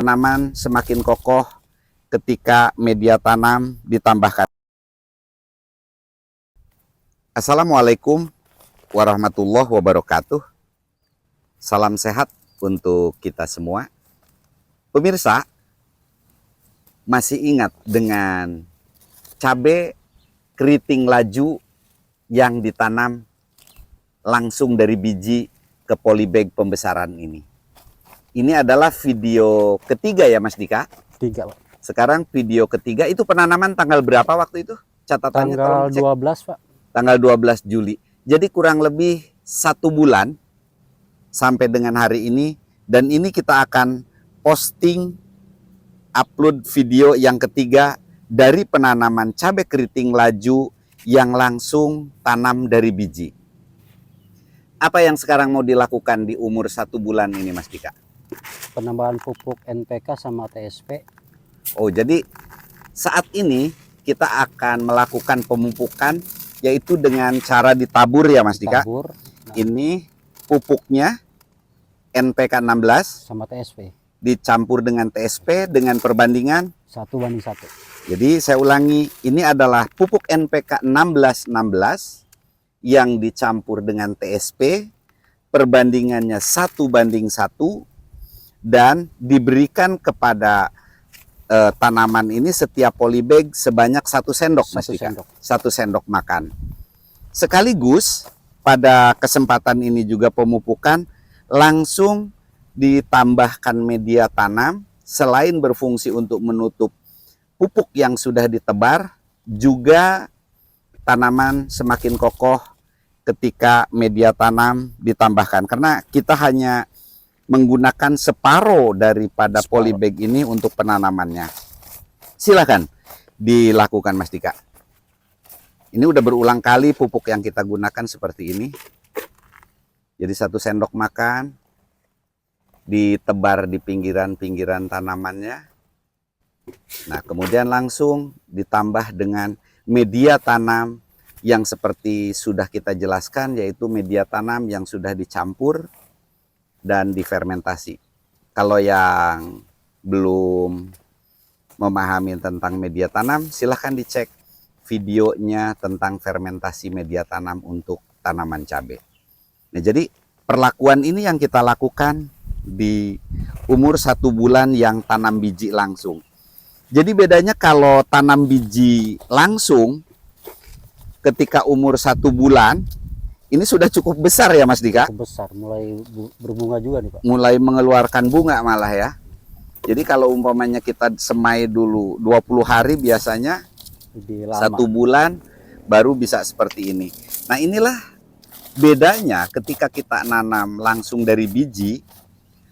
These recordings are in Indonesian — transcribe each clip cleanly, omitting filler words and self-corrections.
Tanaman semakin kokoh ketika media tanam ditambahkan. Assalamualaikum warahmatullahi wabarakatuh. Salam sehat untuk kita semua. Pemirsa, masih ingat dengan cabai keriting laju yang ditanam langsung dari biji ke polybag pembesaran ini? Ini adalah video ketiga ya Mas Dika? Tiga, Pak. Sekarang video ketiga, itu penanaman tanggal berapa waktu itu? Catatannya Tanggal 12, Pak. Tanggal 12 Juli. Jadi kurang lebih 1 bulan sampai dengan hari ini. Dan ini kita akan posting, upload video yang ketiga dari penanaman cabai keriting laju yang langsung tanam dari biji. Apa yang sekarang mau dilakukan di umur 1 bulan ini Mas Dika? Penambahan pupuk NPK sama TSP. Oh, jadi saat ini kita akan melakukan pemupukan yaitu dengan cara ditabur ya Mas Dika. Tabur. Nah, ini pupuknya NPK 16 sama TSP. dicampur dengan TSP dengan perbandingan 1:1. Jadi saya ulangi, ini adalah pupuk NPK 16-16 yang dicampur dengan TSP, perbandingannya 1:1 dan diberikan kepada tanaman ini setiap polybag sebanyak 1 sendok Mas Dika. 1 sendok makan. Sekaligus pada kesempatan ini juga pemupukan langsung ditambahkan media tanam, selain berfungsi untuk menutup pupuk yang sudah ditebar, juga tanaman semakin kokoh ketika media tanam ditambahkan. Karena kita hanya menggunakan separuh daripada polybag ini untuk penanamannya. Silakan dilakukan Mas Dika. Ini udah berulang kali pupuk yang kita gunakan seperti ini. Jadi 1 sendok makan ditebar di pinggiran-pinggiran tanamannya. Nah, kemudian langsung ditambah dengan media tanam yang seperti sudah kita jelaskan, yaitu media tanam yang sudah dicampur dan difermentasi. Kalau yang belum memahami tentang media tanam, silahkan dicek videonya tentang fermentasi media tanam untuk tanaman cabai. Nah, jadi perlakuan ini yang kita lakukan di umur 1 bulan yang tanam biji langsung. Jadi bedanya kalau tanam biji langsung ketika umur 1 bulan, ini sudah cukup besar ya Mas Dika? Cukup besar, mulai berbunga juga nih Pak. Mulai mengeluarkan bunga malah ya. Jadi kalau umpamanya kita semai dulu 20 hari biasanya, lebih lama. 1 bulan baru bisa seperti ini. Nah, inilah bedanya ketika kita nanam langsung dari biji,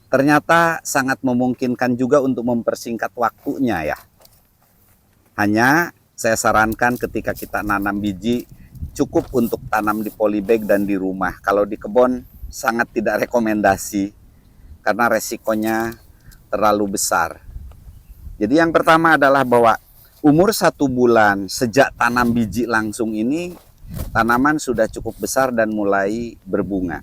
ternyata sangat memungkinkan juga untuk mempersingkat waktunya ya. Hanya saya sarankan ketika kita nanam biji, cukup untuk tanam di polybag dan di rumah. Kalau di kebun sangat tidak rekomendasi karena resikonya terlalu besar. Jadi yang pertama adalah bahwa umur 1 bulan sejak tanam biji langsung ini, tanaman sudah cukup besar dan mulai berbunga.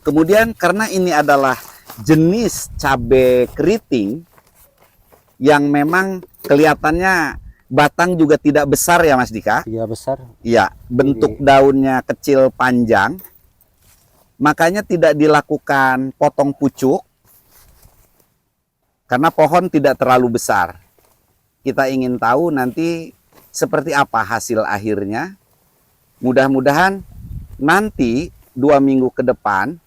Kemudian karena ini adalah jenis cabai keriting yang memang kelihatannya batang juga tidak besar ya Mas Dika? Iya besar. Iya, bentuk daunnya kecil panjang. Makanya tidak dilakukan potong pucuk. Karena pohon tidak terlalu besar. Kita ingin tahu nanti seperti apa hasil akhirnya. Mudah-mudahan nanti 2 minggu ke depan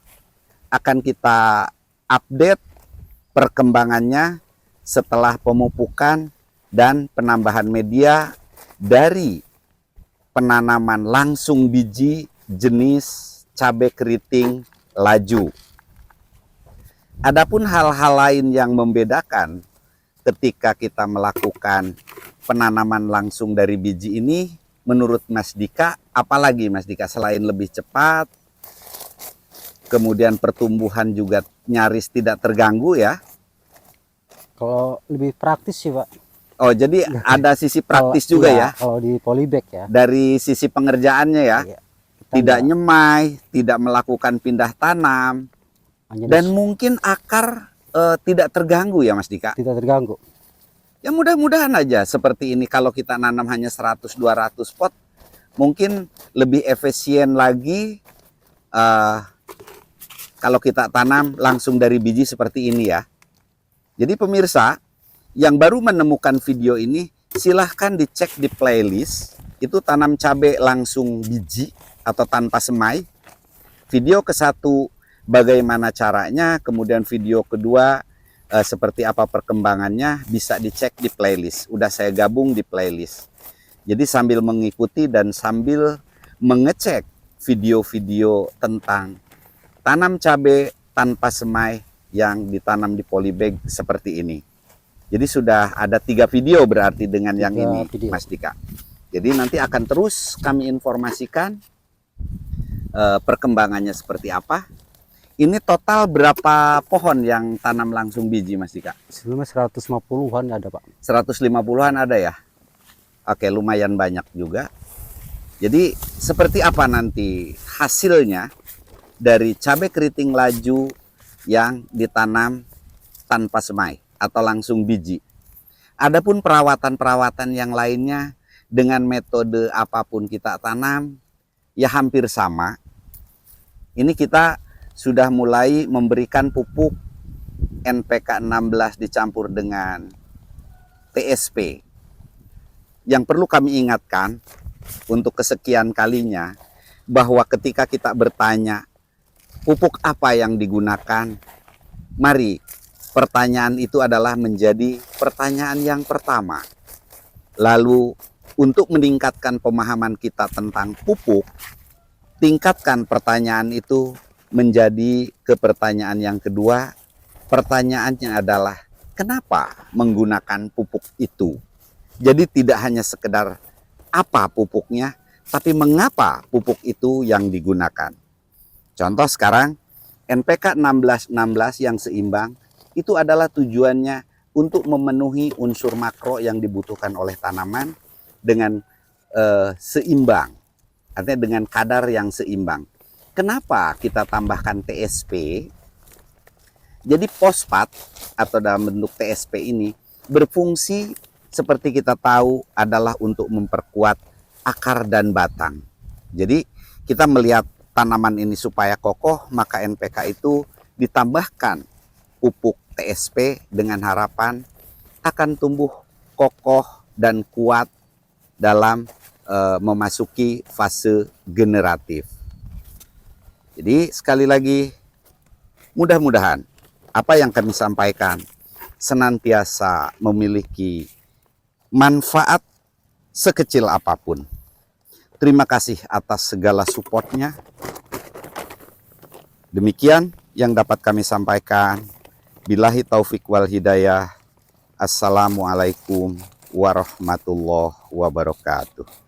akan kita update perkembangannya setelah pemupukan dan penambahan media dari penanaman langsung biji jenis cabai keriting laju. Adapun hal-hal lain yang membedakan ketika kita melakukan penanaman langsung dari biji ini, menurut Mas Dika, apalagi Mas Dika selain lebih cepat, kemudian pertumbuhan juga nyaris tidak terganggu ya? Kalau lebih praktis sih Pak. Oh, jadi ada sisi praktis juga ya? Kalau di polybag ya. Dari sisi pengerjaannya ya? Iya, tidak nyemai, tidak melakukan pindah tanam, dan mungkin akar tidak terganggu ya Mas Dika. Tidak terganggu. Ya mudah-mudahan aja seperti ini, kalau kita nanam hanya 100-200 pot mungkin lebih efisien lagi kalau kita tanam langsung dari biji seperti ini ya. Jadi pemirsa yang baru menemukan video ini, silahkan dicek di playlist. Itu tanam cabai langsung biji atau tanpa semai. Video ke-1 bagaimana caranya, kemudian video kedua seperti apa perkembangannya, bisa dicek di playlist. Udah saya gabung di playlist. Jadi sambil mengikuti dan sambil mengecek video-video tentang tanam cabai tanpa semai yang ditanam di polybag seperti ini. Jadi sudah ada 3 video berarti dengan yang ini video. Mas Dika. Jadi nanti akan terus kami informasikan perkembangannya seperti apa. Ini total berapa pohon yang tanam langsung biji Mas Dika? Sebelumnya 150-an ada Pak. 150-an ada ya? Oke, lumayan banyak juga. Jadi seperti apa nanti hasilnya dari cabai keriting laju yang ditanam tanpa semai atau langsung biji? Adapun perawatan-perawatan yang lainnya dengan metode apapun kita tanam ya hampir sama. Ini kita sudah mulai memberikan pupuk NPK 16 dicampur dengan TSP. Yang perlu kami ingatkan untuk kesekian kalinya, bahwa ketika kita bertanya pupuk apa yang digunakan, mari pertanyaan itu adalah menjadi pertanyaan yang pertama. Lalu untuk meningkatkan pemahaman kita tentang pupuk, tingkatkan pertanyaan itu menjadi ke pertanyaan yang kedua. Pertanyaannya adalah kenapa menggunakan pupuk itu? Jadi tidak hanya sekedar apa pupuknya, tapi mengapa pupuk itu yang digunakan. Contoh sekarang NPK 16-16 yang seimbang itu adalah tujuannya untuk memenuhi unsur makro yang dibutuhkan oleh tanaman dengan seimbang, artinya dengan kadar yang seimbang. Kenapa kita tambahkan TSP? Jadi fosfat atau dalam bentuk TSP ini berfungsi seperti kita tahu adalah untuk memperkuat akar dan batang. Jadi kita melihat tanaman ini supaya kokoh, maka NPK itu ditambahkan pupuk TSP dengan harapan akan tumbuh kokoh dan kuat dalam memasuki fase generatif. Jadi sekali lagi, mudah-mudahan apa yang kami sampaikan senantiasa memiliki manfaat sekecil apapun. Terima kasih atas segala supportnya. Demikian yang dapat kami sampaikan. Billahi taufik wal hidayah. Assalamualaikum warahmatullahi wabarakatuh.